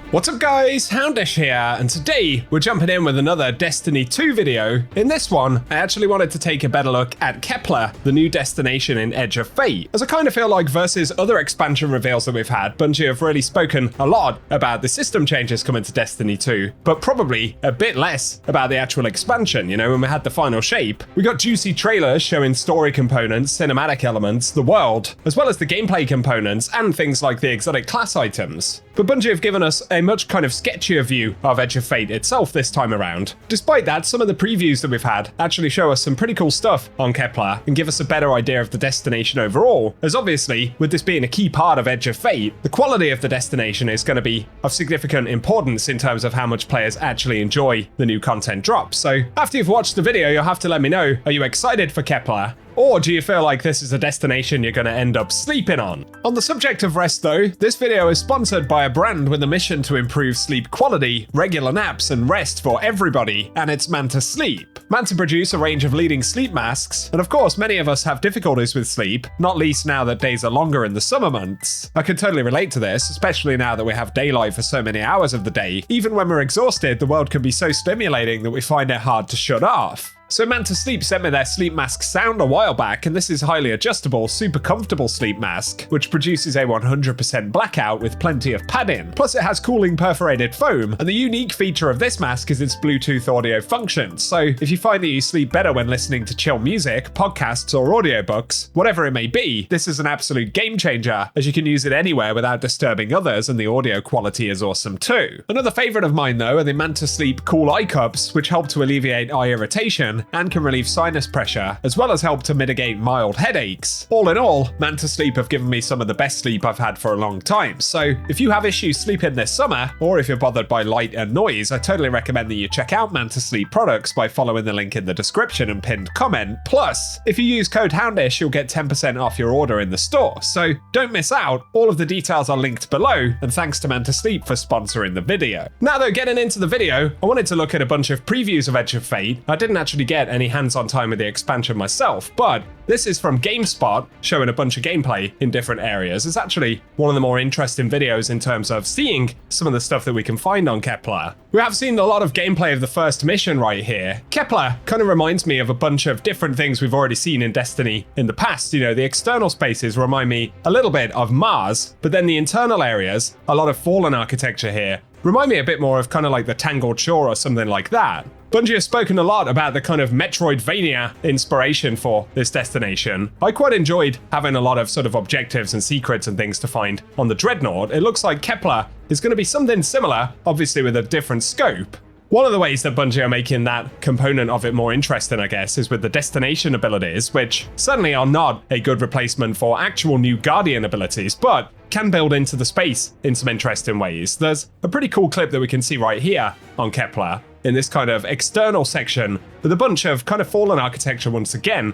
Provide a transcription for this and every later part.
What's up guys, Houndish here, and today we're jumping in with another Destiny 2 video. In this one, I actually wanted to take a better look at Kepler, the new destination in Edge of Fate, as I kind of feel like versus other expansion reveals that we've had, Bungie have really spoken a lot about the system changes coming to Destiny 2, but probably a bit less about the actual expansion. You know, when we had the final shape, we got juicy trailers showing story components, cinematic elements, the world, as well as the gameplay components and things like the exotic class items. But Bungie have given us a much kind of sketchier view of Edge of Fate itself this time around. Despite that, some of the previews that we've had actually show us some pretty cool stuff on Kepler and give us a better idea of the destination overall, as obviously, with this being a key part of Edge of Fate, the quality of the destination is going to be of significant importance in terms of how much players actually enjoy the new content drops. So after you've watched the video, you'll have to let me know, are you excited for Kepler? Or do you feel like this is a destination you're going to end up sleeping on? On the subject of rest though, this video is sponsored by a brand with a mission to improve sleep quality, regular naps and rest for everybody, and it's Manta Sleep. Manta produce a range of leading sleep masks, and of course many of us have difficulties with sleep, not least now that days are longer in the summer months. I can totally relate to this, especially now that we have daylight for so many hours of the day. Even when we're exhausted, the world can be so stimulating that we find it hard to shut off. So Manta Sleep sent me their sleep mask sound a while back, and this is highly adjustable, super comfortable sleep mask, which produces a 100% blackout with plenty of padding. Plus it has cooling perforated foam, and the unique feature of this mask is its Bluetooth audio function. So if you find that you sleep better when listening to chill music, podcasts or audiobooks, whatever it may be, this is an absolute game changer, as you can use it anywhere without disturbing others, and the audio quality is awesome too. Another favorite of mine though are the Manta Sleep Cool Eye Cups, which help to alleviate eye irritation and can relieve sinus pressure, as well as help to mitigate mild headaches. All in all, Manta Sleep have given me some of the best sleep I've had for a long time, so if you have issues sleeping this summer, or if you're bothered by light and noise, I totally recommend that you check out Manta Sleep products by following the link in the description and pinned comment. Plus, if you use code Houndish, you'll get 10% off your order in the store, so don't miss out. All of the details are linked below, and thanks to Manta Sleep for sponsoring the video. Now though, getting into the video, I wanted to look at a bunch of previews of Edge of Fate. I didn't actually get any hands-on time with the expansion myself, but this is from GameSpot, showing a bunch of gameplay in different areas. It's actually one of the more interesting videos in terms of seeing some of the stuff that we can find on Kepler. We have seen a lot of gameplay of the first mission right here. Kepler kind of reminds me of a bunch of different things we've already seen in Destiny in the past. You know, the external spaces remind me a little bit of Mars, but then the internal areas, a lot of Fallen architecture here, remind me a bit more of kind of like the Tangled Shore or something like that. Bungie has spoken a lot about the kind of Metroidvania inspiration for this destination. I quite enjoyed having a lot of sort of objectives and secrets and things to find on the Dreadnought. It looks like Kepler is going to be something similar, obviously with a different scope. One of the ways that Bungie are making that component of it more interesting, I guess, is with the destination abilities, which certainly are not a good replacement for actual new Guardian abilities, but can build into the space in some interesting ways. There's a pretty cool clip that we can see right here on Kepler in this kind of external section with a bunch of kind of Fallen architecture once again.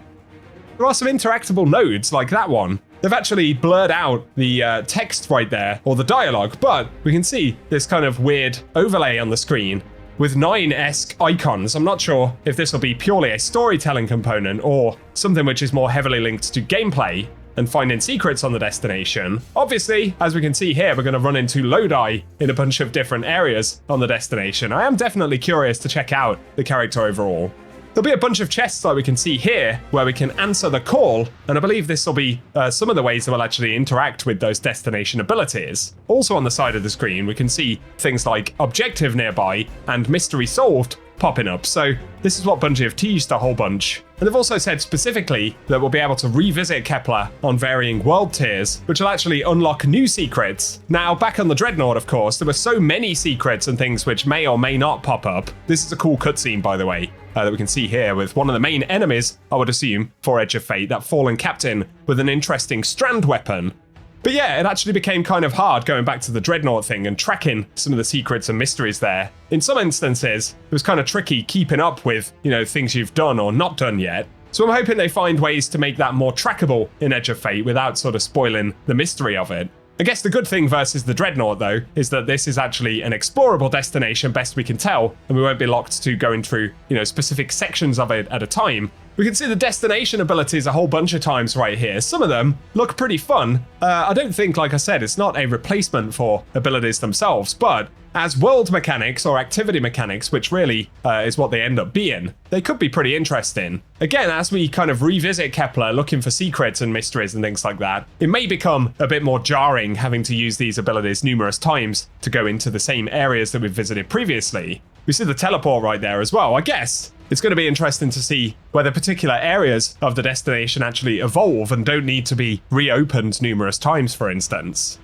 There are some interactable nodes like that one. They've actually blurred out the text right there, or the dialogue, but we can see this kind of weird overlay on the screen with 9-esque icons. I'm not sure if this will be purely a storytelling component or something which is more heavily linked to gameplay and finding secrets on the destination. Obviously, as we can see here, we're going to run into Lodi in a bunch of different areas on the destination. I am definitely curious to check out the character overall. There'll be a bunch of chests like we can see here where we can answer the call, and I believe this will be some of the ways that we'll actually interact with those destination abilities. Also on the side of the screen, we can see things like objective nearby and mystery solved popping up. So this is what Bungie have teased a whole bunch. And they've also said specifically that we'll be able to revisit Kepler on varying world tiers, which will actually unlock new secrets. Now, back on the Dreadnought, of course, there were so many secrets and things which may or may not pop up. This is a cool cutscene, by the way, that we can see here with one of the main enemies, I would assume, for Edge of Fate, that fallen captain with an interesting strand weapon. But yeah, it actually became kind of hard going back to the Dreadnought thing and tracking some of the secrets and mysteries there. In some instances, it was kind of tricky keeping up with, you know, things you've done or not done yet. So I'm hoping they find ways to make that more trackable in Edge of Fate without sort of spoiling the mystery of it. I guess the good thing versus the Dreadnought, though, is that this is actually an explorable destination, best we can tell, and we won't be locked to going through, you know, specific sections of it at a time. We can see the destination abilities a whole bunch of times right here. Some of them look pretty fun. I don't think, like I said, it's not a replacement for abilities themselves, but as world mechanics or activity mechanics, which really is what they end up being, they could be pretty interesting. Again, as we kind of revisit Kepler looking for secrets and mysteries and things like that, it may become a bit more jarring having to use these abilities numerous times to go into the same areas that we've visited previously. We see the teleport right there as well. I guess it's going to be interesting to see whether particular areas of the destination actually evolve and don't need to be reopened numerous times, for instance.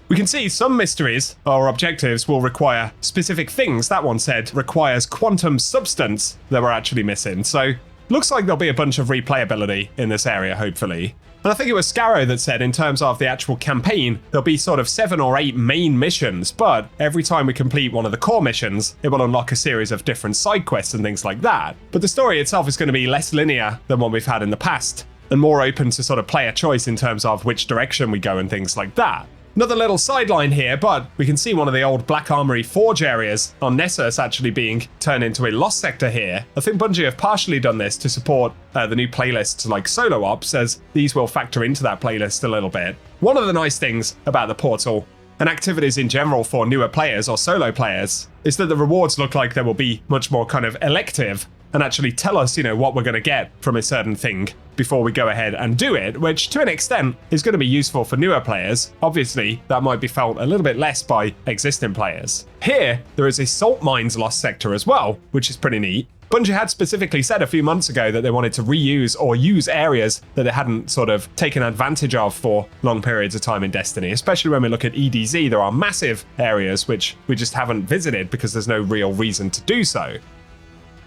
We can see some mysteries or objectives will require specific things. That one said requires quantum substance that we're actually missing. So looks like there'll be a bunch of replayability in this area, hopefully. And I think it was Scarrow that said in terms of the actual campaign, there'll be sort of 7 or 8 main missions, but every time we complete one of the core missions, it will unlock a series of different side quests and things like that. But the story itself is going to be less linear than what we've had in the past, and more open to sort of player choice in terms of which direction we go and things like that. Another little sideline here, but we can see one of the old Black Armory Forge areas on Nessus actually being turned into a lost sector here. I think Bungie have partially done this to support the new playlists like Solo Ops, as these will factor into that playlist a little bit. One of the nice things about the portal, and activities in general for newer players or solo players, is that the rewards look like they will be much more kind of elective and actually tell us, what we're going to get from a certain thing before we go ahead and do it, which to an extent is going to be useful for newer players. Obviously, that might be felt a little bit less by existing players. Here, there is a salt mines lost sector as well, which is pretty neat. Bungie had specifically said a few months ago that they wanted to reuse or use areas that they hadn't sort of taken advantage of for long periods of time in Destiny, especially when we look at EDZ. There are massive areas which we just haven't visited because there's no real reason to do so.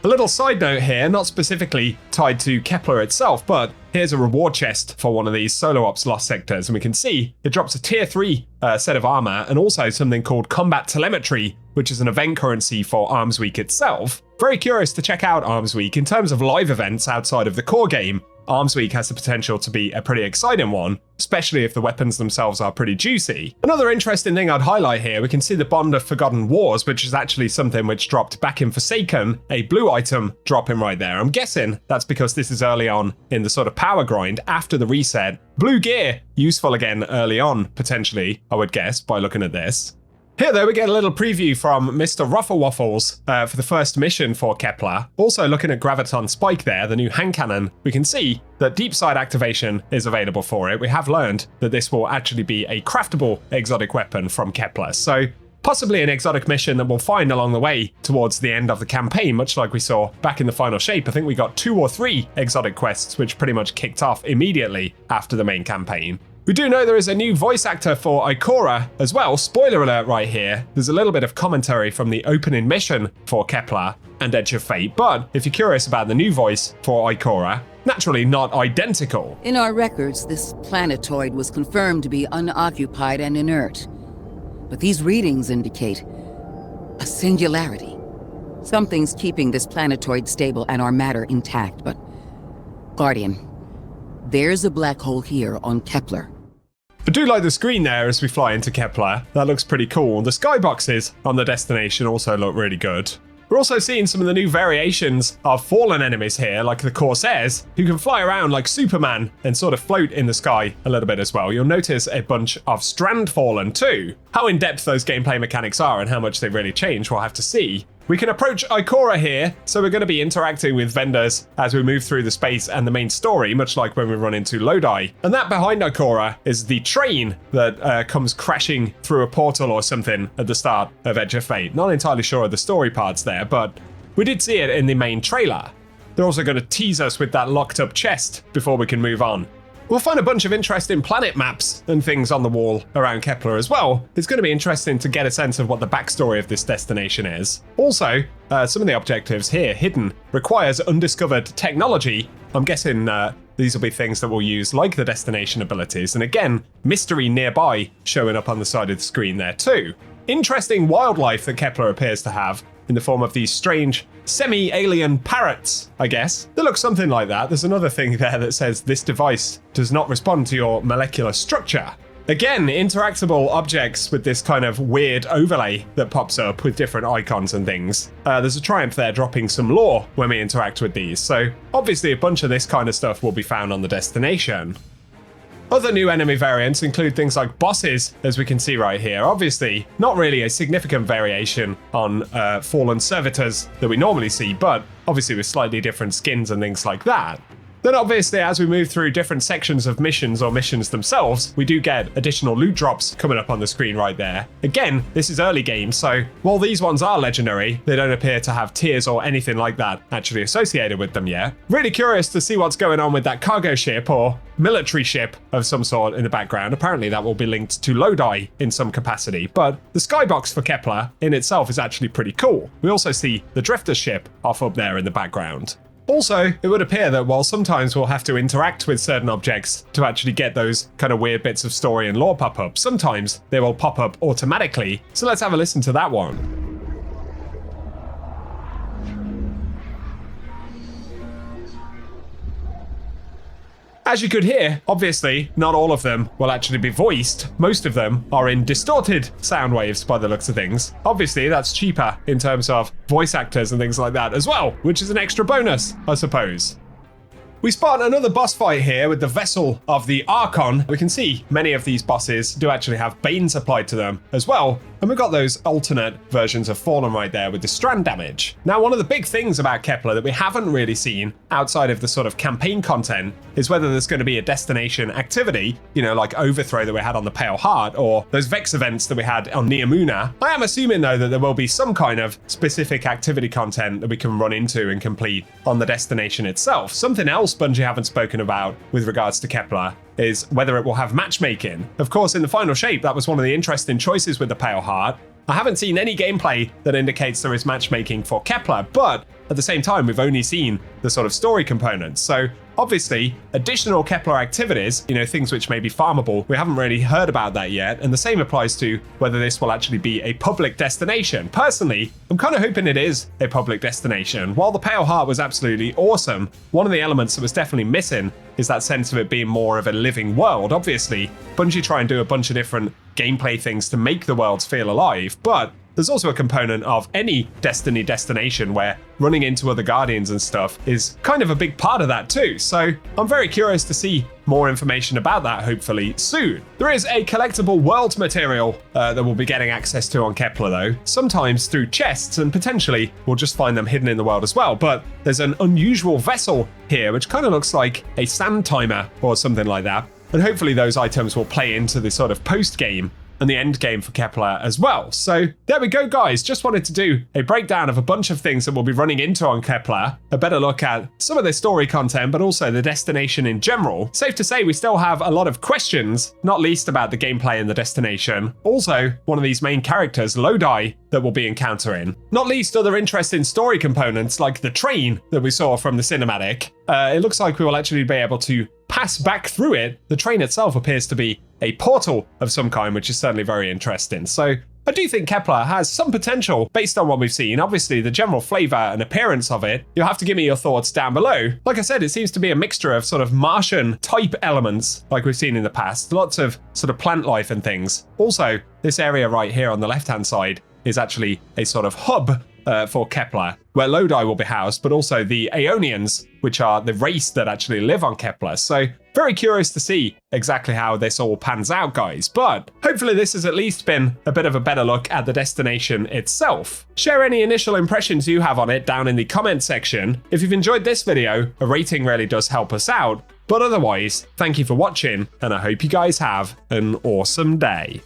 A little side note here, not specifically tied to Kepler itself, but here's a reward chest for one of these Solo Ops lost sectors, and we can see it drops a tier 3 set of armor and also something called Combat Telemetry, which is an event currency for Arms Week itself. Very curious to check out Arms Week. In terms of live events outside of the core game, Arms Week has the potential to be a pretty exciting one, especially if the weapons themselves are pretty juicy. Another interesting thing I'd highlight here, we can see the Bond of Forgotten Wars, which is actually something which dropped back in Forsaken, a blue item dropping right there. I'm guessing that's because this is early on in the sort of power grind after the reset. Blue gear, useful again early on, potentially, I would guess, by looking at this. Here, though, we get a little preview from Mr. Rufflewaffles for the first mission for Kepler. Also, looking at Graviton Spike there, the new hand cannon, we can see that deep side activation is available for it. We have learned that this will actually be a craftable exotic weapon from Kepler, so possibly an exotic mission that we'll find along the way towards the end of the campaign, much like we saw back in the final shape. I think we got 2 or 3 exotic quests, which pretty much kicked off immediately after the main campaign. We do know there is a new voice actor for Ikora as well. Spoiler alert right here. There's a little bit of commentary from the opening mission for Kepler and Edge of Fate, but if you're curious about the new voice for Ikora, naturally not identical. In our records, this planetoid was confirmed to be unoccupied and inert. But these readings indicate a singularity. Something's keeping this planetoid stable and our matter intact, but Guardian, there's a black hole here on Kepler. I do like the screen there as we fly into Kepler. That looks pretty cool. The skyboxes on the destination also look really good. We're also seeing some of the new variations of fallen enemies here, like the Corsairs, who can fly around like Superman and sort of float in the sky a little bit as well. You'll notice a bunch of Strand Fallen too. How in-depth those gameplay mechanics are and how much they really change, we'll have to see. We can approach Ikora here, so we're going to be interacting with vendors as we move through the space and the main story, much like when we run into Lodi. And that behind Ikora is the train that comes crashing through a portal or something at the start of Edge of Fate. Not entirely sure of the story parts there, but we did see it in the main trailer. They're also going to tease us with that locked up chest before we can move on. We'll find a bunch of interesting planet maps and things on the wall around Kepler as well. It's going to be interesting to get a sense of what the backstory of this destination is. Also, some of the objectives here, hidden, requires undiscovered technology. I'm guessing these will be things that we'll use like the destination abilities. And again, mystery nearby showing up on the side of the screen there too. Interesting wildlife that Kepler appears to have in the form of these strange semi-alien parrots, I guess. They look something like that. There's another thing there that says this device does not respond to your molecular structure. Again, interactable objects with this kind of weird overlay that pops up with different icons and things. There's a Triumph there dropping some lore when we interact with these, so obviously a bunch of this kind of stuff will be found on the destination. Other new enemy variants include things like bosses, as we can see right here. Obviously, not really a significant variation on fallen servitors that we normally see, but obviously with slightly different skins and things like that. Then obviously, as we move through different sections of missions or missions themselves, we do get additional loot drops coming up on the screen right there. Again, this is early game, so while these ones are legendary, they don't appear to have tiers or anything like that actually associated with them yet. Really curious to see what's going on with that cargo ship or military ship of some sort in the background. Apparently that will be linked to Lodi in some capacity, but the skybox for Kepler in itself is actually pretty cool. We also see the drifter ship off up there in the background. Also, it would appear that while sometimes we'll have to interact with certain objects to actually get those kind of weird bits of story and lore pop up, sometimes they will pop up automatically. So let's have a listen to that one. As you could hear, obviously, not all of them will actually be voiced. Most of them are in distorted sound waves by the looks of things. Obviously, that's cheaper in terms of voice actors and things like that as well, which is an extra bonus, I suppose. We spot another boss fight here with the vessel of the Archon. We can see many of these bosses do actually have banes applied to them as well. And we've got those alternate versions of Fallen right there with the strand damage. Now, one of the big things about Kepler that we haven't really seen outside of the sort of campaign content is whether there's going to be a destination activity, like Overthrow that we had on the Pale Heart or those Vex events that we had on Neomuna. I am assuming though that there will be some kind of specific activity content that we can run into and complete on the destination itself. Something else Bungie haven't spoken about with regards to Kepler is whether it will have matchmaking. Of course, in the final shape, that was one of the interesting choices with the Pale Heart. I haven't seen any gameplay that indicates there is matchmaking for Kepler, but at the same time, we've only seen the sort of story components. So obviously, additional Kepler activities, things which may be farmable, we haven't really heard about that yet. And the same applies to whether this will actually be a public destination. Personally, I'm kind of hoping it is a public destination. While the Pale Heart was absolutely awesome, one of the elements that was definitely missing is that sense of it being more of a living world. Obviously, Bungie try and do a bunch of different gameplay things to make the worlds feel alive, but there's also a component of any Destiny destination where running into other Guardians and stuff is kind of a big part of that too. So I'm very curious to see more information about that hopefully soon. There is a collectible world material that we'll be getting access to on Kepler though, sometimes through chests, and potentially we'll just find them hidden in the world as well. But there's an unusual vessel here which kind of looks like a sand timer or something like that. And hopefully those items will play into the sort of post-game and the end game for Kepler as well. So there we go, guys. Just wanted to do a breakdown of a bunch of things that we'll be running into on Kepler, a better look at some of the story content, but also the destination in general. Safe to say we still have a lot of questions, not least about the gameplay and the destination. Also, one of these main characters, Lodi, that we'll be encountering. Not least other interesting story components like the train that we saw from the cinematic. It looks like we will actually be able to pass back through it. The train itself appears to be a portal of some kind, which is certainly very interesting. So I do think Kepler has some potential based on what we've seen. Obviously, the general flavor and appearance of it, you'll have to give me your thoughts down below. Like I said, it seems to be a mixture of sort of Martian type elements like we've seen in the past. Lots of sort of plant life and things. Also, this area right here on the left-hand side is actually a sort of hub for Kepler, where Lodi will be housed, but also the Aeonians, which are the race that actually live on Kepler. So very curious to see exactly how this all pans out, guys. But hopefully this has at least been a bit of a better look at the destination itself. Share any initial impressions you have on it down in the comment section. If you've enjoyed this video, a rating really does help us out. But otherwise, thank you for watching, and I hope you guys have an awesome day.